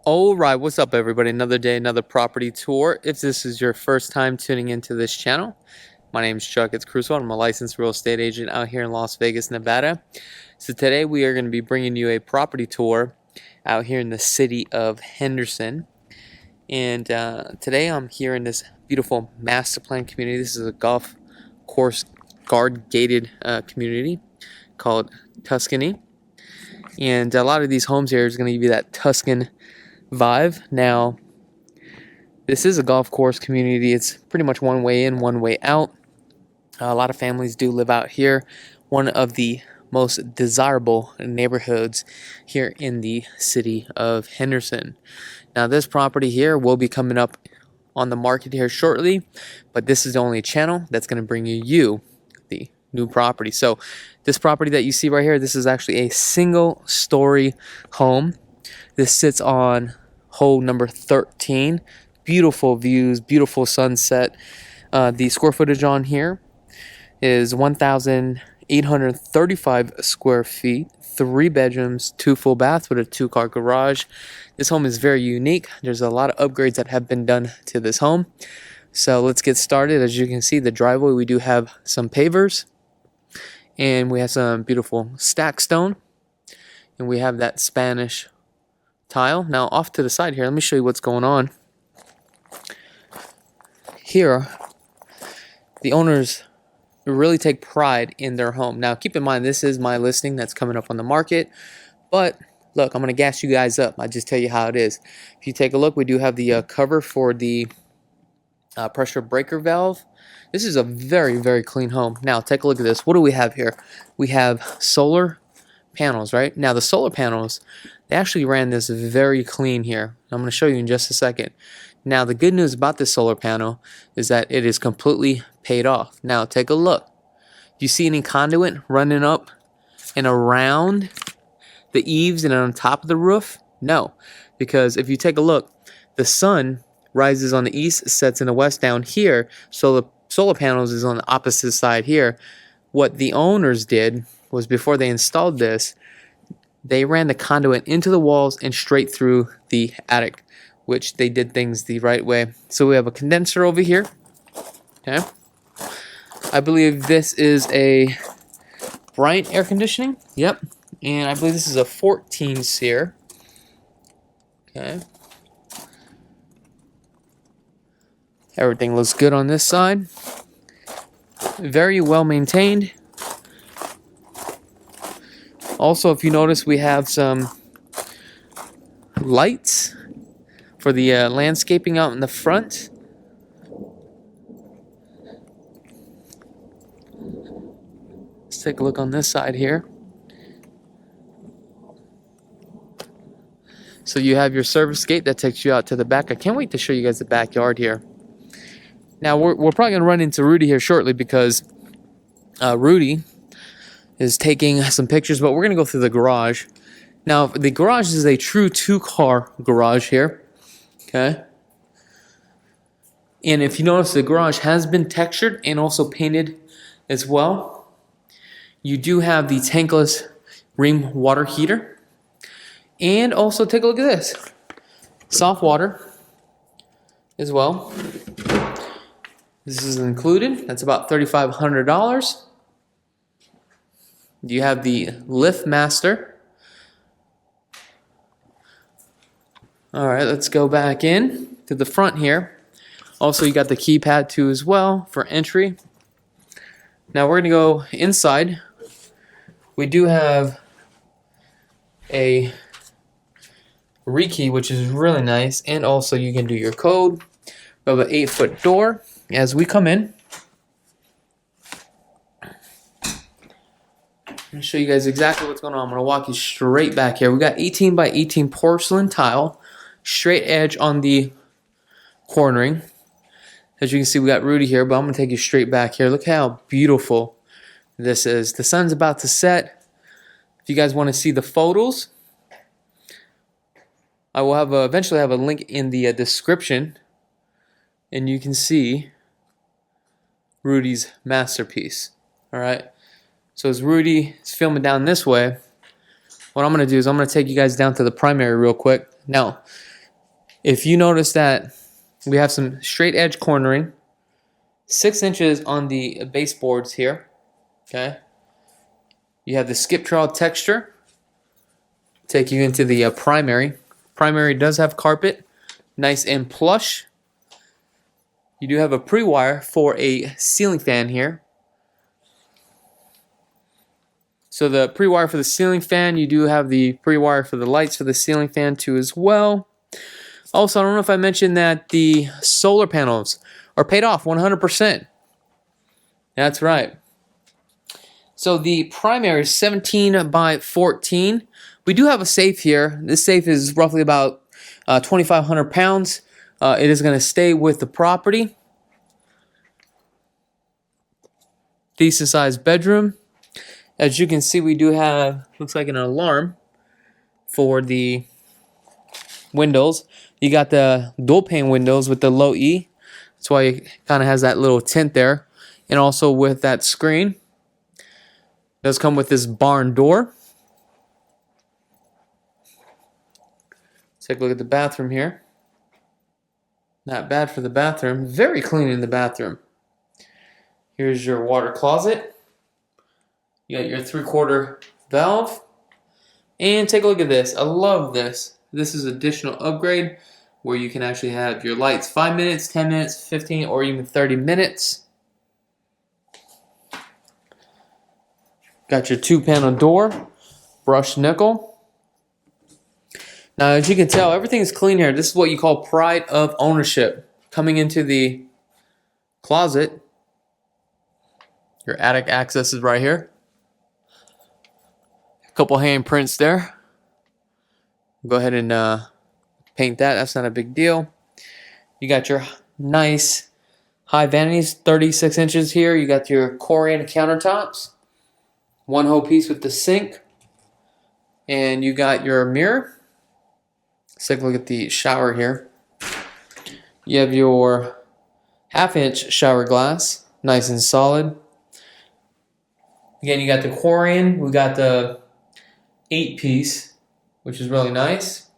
Alright, what's up everybody? Another day, another property tour. If this is your first time tuning into this channel, my name is Chuck, it's Krulsawat. I'm a licensed real estate agent out here in Las Vegas, Nevada. So today we are going to be bringing you a property tour out here in the city of Henderson. And today I'm here in this beautiful master plan community. This is a golf course guard gated community called Tuscany. And a lot of these homes here is going to give you that Tuscan vibe. Now, this is a golf course community. It's pretty much one way in, one way out. A lot of families do live out here. One of the most desirable neighborhoods here in the city of Henderson. Now, this property here will be coming up on the market here shortly, but this is the only channel that's going to bring you the new property. So this property that you see right here, this is actually a single story home. This sits on hole number 13. Beautiful views, beautiful sunset. The square footage on here is 1,835 square feet, 3 bedrooms, 2 full baths with a 2-car garage. This home is very unique. There's a lot of upgrades that have been done to this home. So let's get started. As you can see, the driveway, we do have some pavers, and we have some beautiful stack stone, and we have that Spanish tile. Now off to the side here, let me show you what's going on. Here, the owners really take pride in their home. Now keep in mind, this is my listing that's coming up on the market, but look, I'm going to gas you guys up. I just tell you how it is. If you take a look, we do have the cover for the pressure breaker valve. This is a very, very clean home. Now take a look at this. What do we have here? We have solar panels, right? Now the solar panels, they actually ran this very clean here. I'm going to show you in just a second. Now the good news about this solar panel is that it is completely paid off. Now take a look. Do you see any conduit running up and around the eaves and on top of the roof? No, because if you take a look, the sun rises on the east, sets in the west down here, so the solar panels is on the opposite side here. What the owners did was, before they installed this, they ran the conduit into the walls and straight through the attic, which they did things the right way. So we have a condenser over here. Okay, I believe this is a Bryant air conditioning. Yep, and I believe this is a 14 SEER. Okay. Everything looks good on this side. Very well maintained. Also, if you notice, we have some lights for the landscaping out in the front. Let's take a look on this side here. So you have your service gate that takes you out to the back. I can't wait to show you guys the backyard here. Now, we're probably going to run into Rudy here shortly, because Rudy is taking some pictures, but we're going to go through the garage. Now, the garage is a true 2-car garage here. Okay. And if you notice, the garage has been textured and also painted as well. You do have the tankless ream water heater. And also, take a look at this. Soft water as well. This is included. That's about $3,500. You have the Lift Master. All right, let's go back in to the front here. Also, you got the keypad too as well for entry. Now we're going to go inside. We do have a rekey, which is really nice, and also you can do your code. We have an 8-foot door. As we come in, I'm going to show you guys exactly what's going on. I'm going to walk you straight back here. We got 18 by 18 porcelain tile, straight edge on the cornering. As you can see, we got Rudy here, but I'm going to take you straight back here. Look how beautiful this is. The sun's about to set. If you guys want to see the photos, I will have eventually have a link in the description, and you can see Rudy's masterpiece. All right. So as Rudy is filming down this way, what I'm going to do is I'm going to take you guys down to the primary real quick. Now, If you notice that we have some straight edge cornering, 6 inches on the baseboards here, okay? You have the skip trowel texture, take you into the primary. Primary does have carpet, nice and plush. You do have a pre-wire for a ceiling fan here. So the pre-wire for the ceiling fan, you do have the pre-wire for the lights for the ceiling fan too as well. Also, I don't know if I mentioned that the solar panels are paid off 100%. That's right. So the primary is 17 by 14. We do have a safe here. This safe is roughly about 2,500 pounds. It is going to stay with the property. Decent sized bedroom. As you can see, we do have, looks like an alarm for the windows. You got the dual pane windows with the low E. That's why it kind of has that little tint there. And also with that screen. It does come with this barn door. Let's take a look at the bathroom here. Not bad for the bathroom. Very clean in the bathroom. Here's your water closet. You got your 3/4 valve. And take a look at this. I love this. This is additional upgrade where you can actually have your lights 5 minutes, 10 minutes, 15, or even 30 minutes. Got your 2-panel door, brushed nickel. Now, as you can tell, everything is clean here. This is what you call pride of ownership. Coming into the closet, your attic access is right here. A couple handprints there. Go ahead and paint that. That's not a big deal. You got your nice high vanities, 36 inches here. You got your Corian countertops. 1 whole piece with the sink. And you got your mirror. Let's take a look at the shower here. You have your 1/2-inch shower glass. Nice and solid. Again, you got the Corian. We got the 8-piece, which is really nice.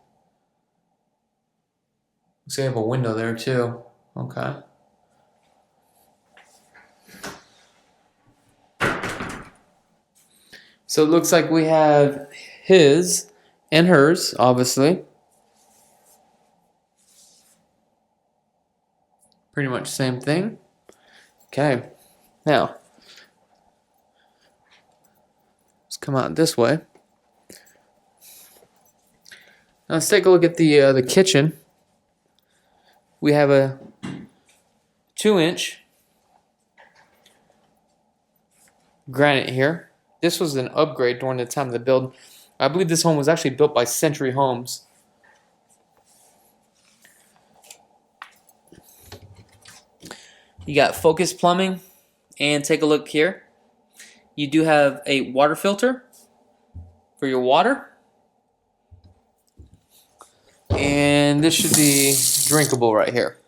Looks like you have a window there too. Okay. So it looks like we have his and hers, obviously. Pretty much same thing. Okay. Now, let's come out this way. Now let's take a look at the kitchen. We have a 2-inch granite here. This was an upgrade during the time of the build. I believe this home was actually built by Century Homes. You got Focus Plumbing, and take a look here. You do have a water filter for your water. And this should be drinkable right here.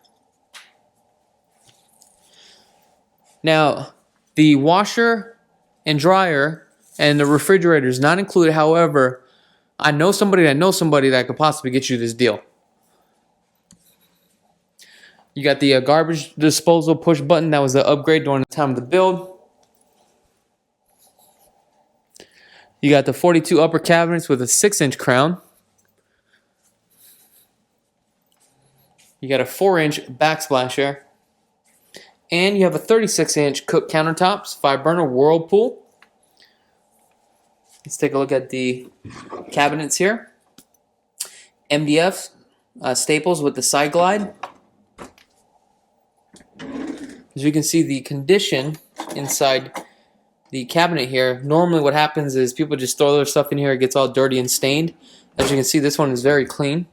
Now, the washer and dryer and the refrigerator is not included. However, I know somebody that could possibly get you this deal. You got the garbage disposal push button. That was the upgrade during the time of the build. You got the 42 upper cabinets with a 6-inch crown. You got a 4-inch backsplash here. And you have a 36-inch cook countertops, 5-burner Whirlpool. Let's take a look at the cabinets here. MDF staples with the side glide. As you can see, the condition inside the cabinet here, normally what happens is people just throw their stuff in here, it gets all dirty and stained. As you can see, this one is very clean.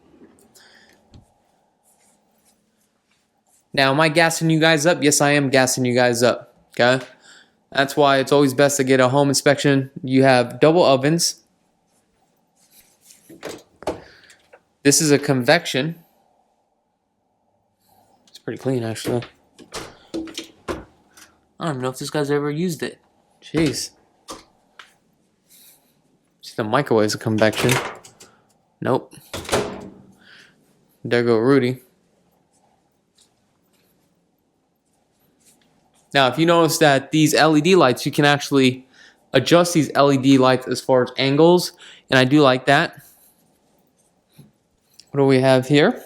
Now, am I gassing you guys up? Yes, I am gassing you guys up, okay? That's why it's always best to get a home inspection. You have double ovens. This is a convection. It's pretty clean, actually. I don't even know if this guy's ever used it. Jeez. See, the microwave's a convection. Nope. There go Rudy. Now, if you notice that these LED lights, you can actually adjust these LED lights as far as angles, and I do like that. What do we have here?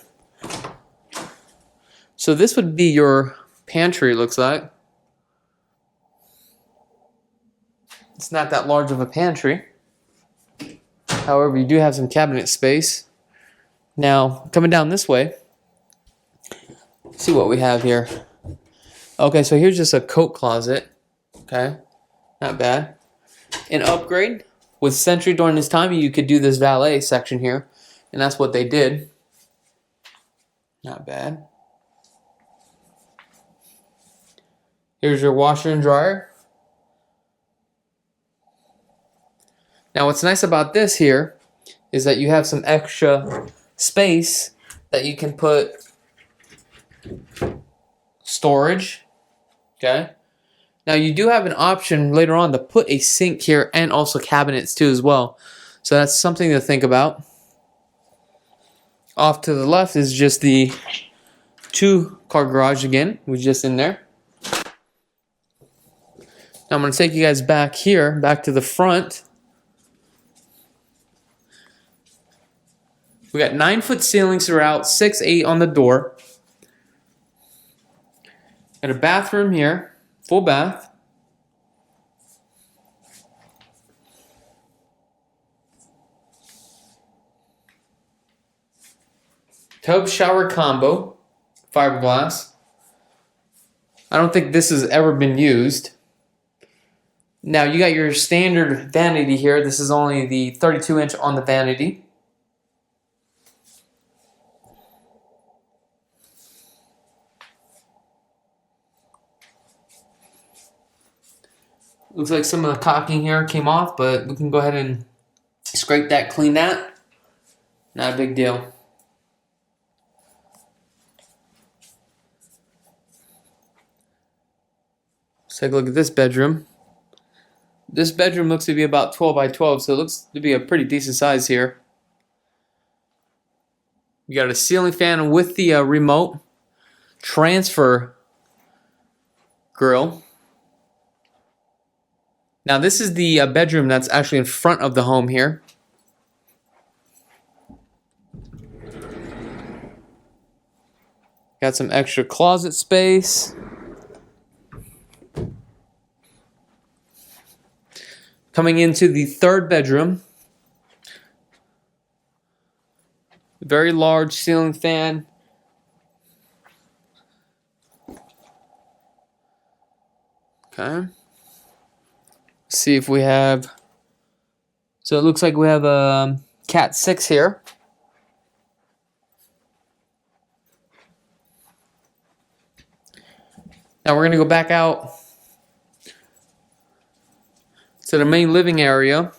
So this would be your pantry, it looks like. It's not that large of a pantry. However, you do have some cabinet space. Now, coming down this way, see what we have here. Okay, so here's just a coat closet. Okay, not bad. An upgrade with Century during this time, you could do this valet section here, and that's what they did. Not bad. Here's your washer and dryer. Now, what's nice about this here is that you have some extra space that you can put storage. Okay. Now, you do have an option later on to put a sink here and also cabinets too as well. So that's something to think about. Off to the left is just the 2-car garage again. We're just in there. Now I'm going to take you guys back here, back to the front. We got 9-foot ceilings throughout, 6'8" on the door. Got a bathroom here, full bath. Tub shower combo, fiberglass. I don't think this has ever been used. Now you got your standard vanity here. This is only the 32-inch on the vanity. Looks like some of the caulking here came off, but we can go ahead and scrape that, clean that. Not a big deal. Let's take a look at this bedroom. This bedroom looks to be about 12 by 12, so it looks to be a pretty decent size here. You got a ceiling fan with the remote transfer grill. Now this is the bedroom that's actually in front of the home here. Got some extra closet space. Coming into the third bedroom. Very large ceiling fan. Okay. See if we have. So it looks like we have a Cat 6 here. Now we're going to go back out to the main living area.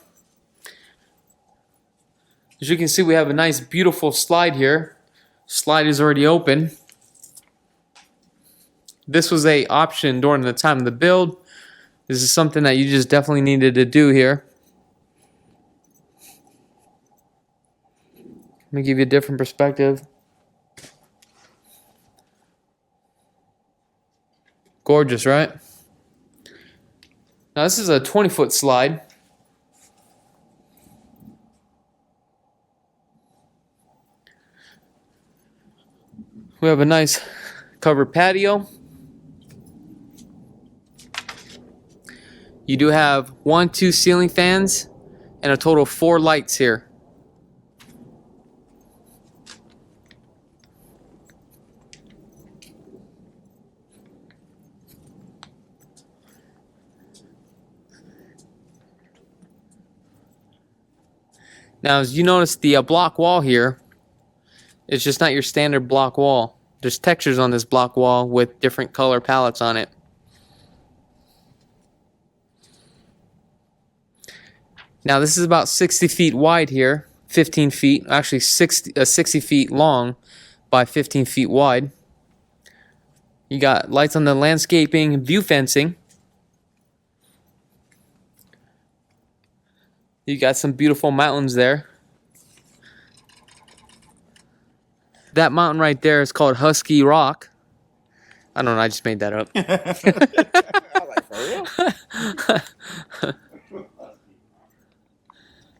As you can see, we have a nice, beautiful slide here. Slide is already open. This was an option during the time of the build. This is something that you just definitely needed to do here. Let me give you a different perspective. Gorgeous, right? Now this is a 20-foot slide. We have a nice covered patio. You do have 1, 2 ceiling fans and a total of 4 lights here. Now, as you notice, the block wall here is just not your standard block wall. There's textures on this block wall with different color palettes on it. Now, this is about 60 feet wide here, 15 feet, actually 60 feet long by 15 feet wide. You got lights on the landscaping, view fencing. You got some beautiful mountains there. That mountain right there is called Husky Rock. I don't know, I just made that up. For real?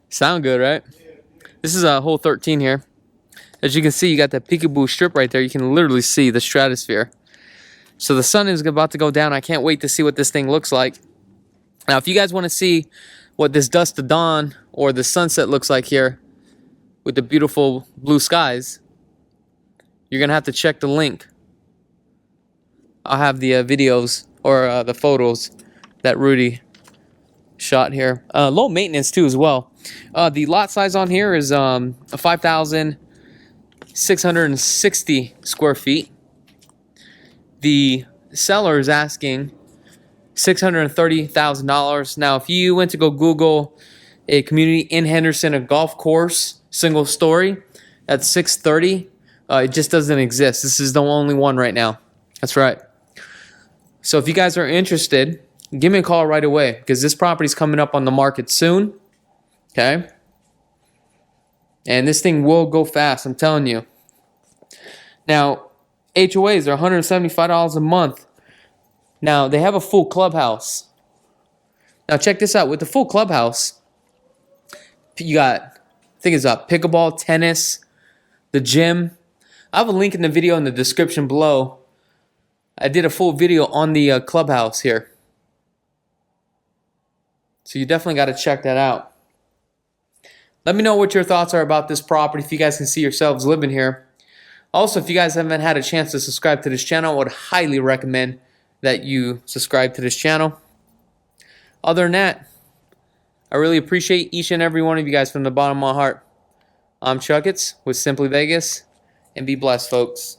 Sound good, right? This is hole 13 here. As you can see, you got that Pkwy strip right there. You can literally see the stratosphere. So the sun is about to go down. I can't wait to see what this thing looks like. Now, if you guys want to see what this dusk to dawn or the sunset looks like here with the beautiful blue skies, you're going to have to check the link. I'll have the videos or the photos that Rudy shot here. Low maintenance too as well. The lot size on here is 5,660 square feet. The seller is asking $630,000. Now, if you went to go Google a community in Henderson, a golf course, single story, at 630, it just doesn't exist. This is the only one right now. That's right. So if you guys are interested, give me a call right away because this property is coming up on the market soon. Okay. And this thing will go fast, I'm telling you. Now, HOAs are $175 a month. Now, they have a full clubhouse. Now, check this out. With the full clubhouse, you got, I think it's pickleball, tennis, the gym. I have a link in the video in the description below. I did a full video on the clubhouse here. So you definitely got to check that out. Let me know what your thoughts are about this property, if you guys can see yourselves living here. Also, if you guys haven't had a chance to subscribe to this channel, I would highly recommend that you subscribe to this channel. Other than that, I really appreciate each and every one of you guys from the bottom of my heart. I'm Chakits with Simply Vegas, and be blessed, folks.